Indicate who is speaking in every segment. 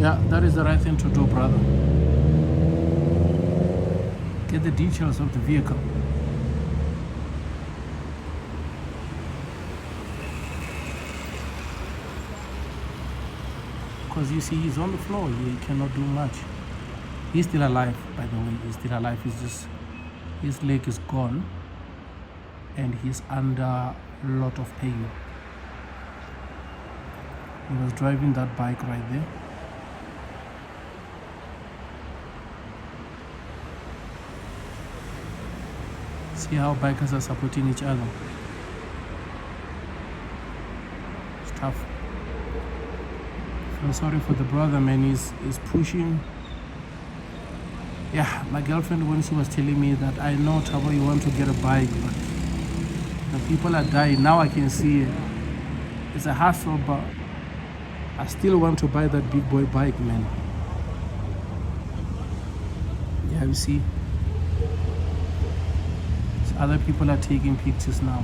Speaker 1: Yeah, that is the right thing to do, brother. Get the details of the vehicle. Because you see, he's on the floor. He cannot do much. He's still alive, by the way. He's still alive. He's just, his leg is gone. And he's under a lot of pain. He was driving that bike right there. See how bikers are supporting each other. It's tough. I'm sorry for the brother, man. He's pushing. Yeah, my girlfriend, when she was telling me that, I know, Tabo, you want to get a bike, but the people are dying. Now I can see it. It's a hassle, but I still want to buy that big boy bike, man. Yeah, you see. So other people are taking pictures now.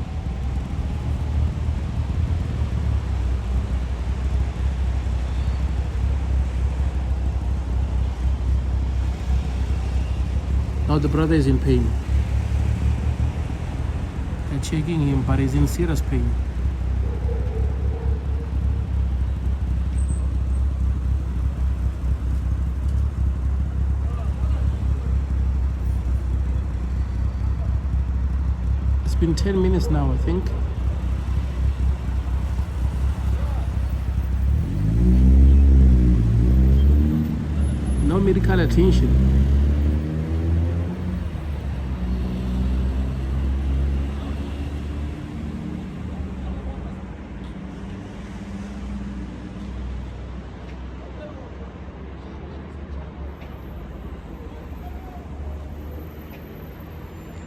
Speaker 1: Now the brother is in pain. They're checking him, but he's in serious pain. It's been 10 minutes now, I think. No medical attention.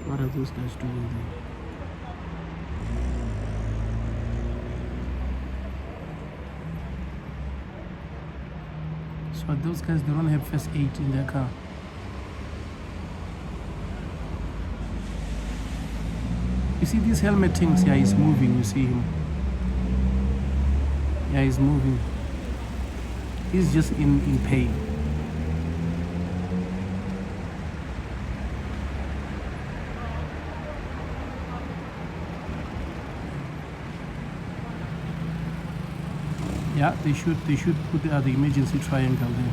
Speaker 1: What are those guys doing there? So those guys, they don't have first aid in their car. You see these helmet things? Yeah, he's moving. You see him? Yeah, he's moving. He's just in pain. Yeah, they should put the emergency triangle there.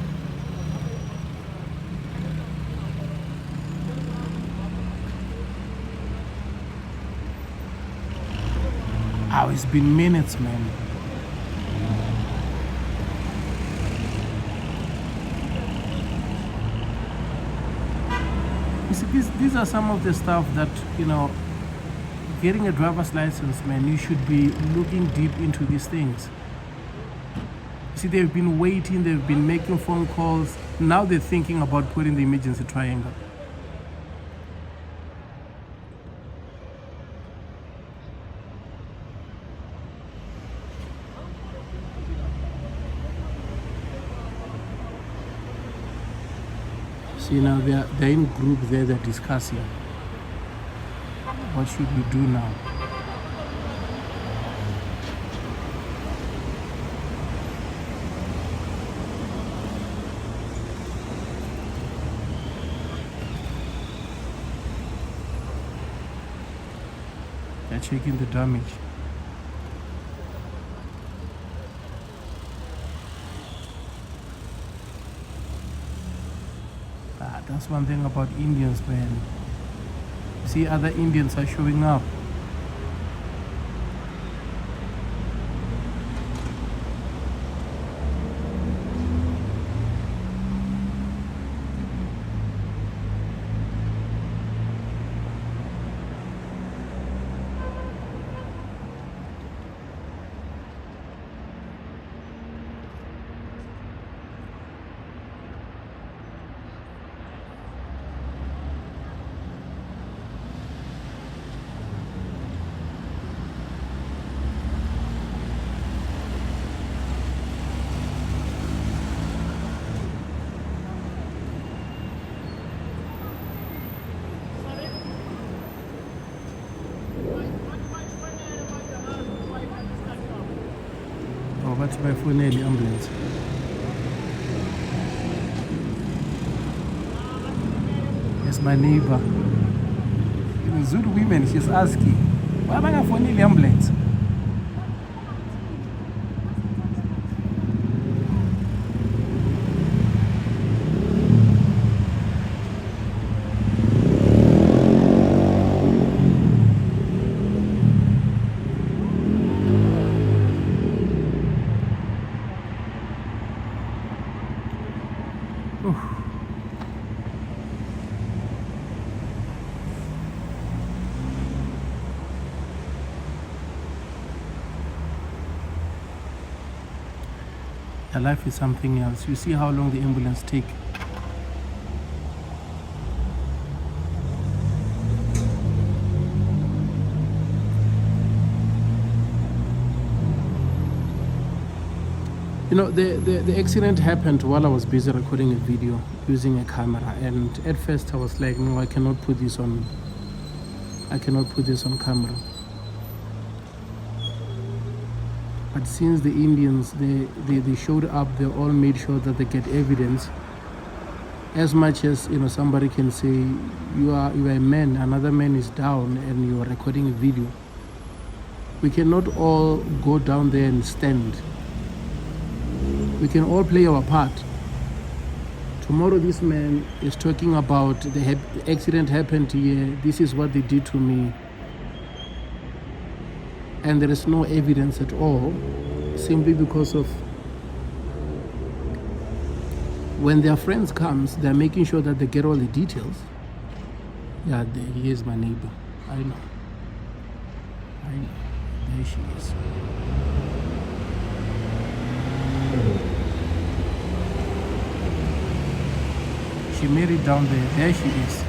Speaker 1: Oh, it's been minutes, man. You see, these are some of the stuff that, you know, getting a driver's license, man, you should be looking deep into these things. See, they've been waiting, they've been making phone calls. Now they're thinking about putting the emergency triangle. See, now they're in group there, they're discussing. What should we do now? They're checking the damage. That's one thing about Indians, man. See, other Indians are showing up. Bathi bayifonela i-ambulance. It's my neighbor. Zulu women, she's asking, why am I phoning the ambulance? Their life is something else. You see how long the ambulance take. You know, the accident happened while I was busy recording a video using a camera, and at first I was like, no, I cannot put this on camera. But since the Indians, they showed up, they all made sure that they get evidence. As much as, you know, somebody can say you are a man, another man is down, and you are recording a video. We cannot all go down there and stand. We can all play our part. Tomorrow this man is talking about the accident happened here, this is what they did to me, and there is no evidence at all, simply because of when their friends comes, they're making sure that they get all the details. Yeah, here's my neighbor. I know. There she is. She made it down there. There she is.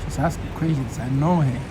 Speaker 1: She's asking questions. I know her.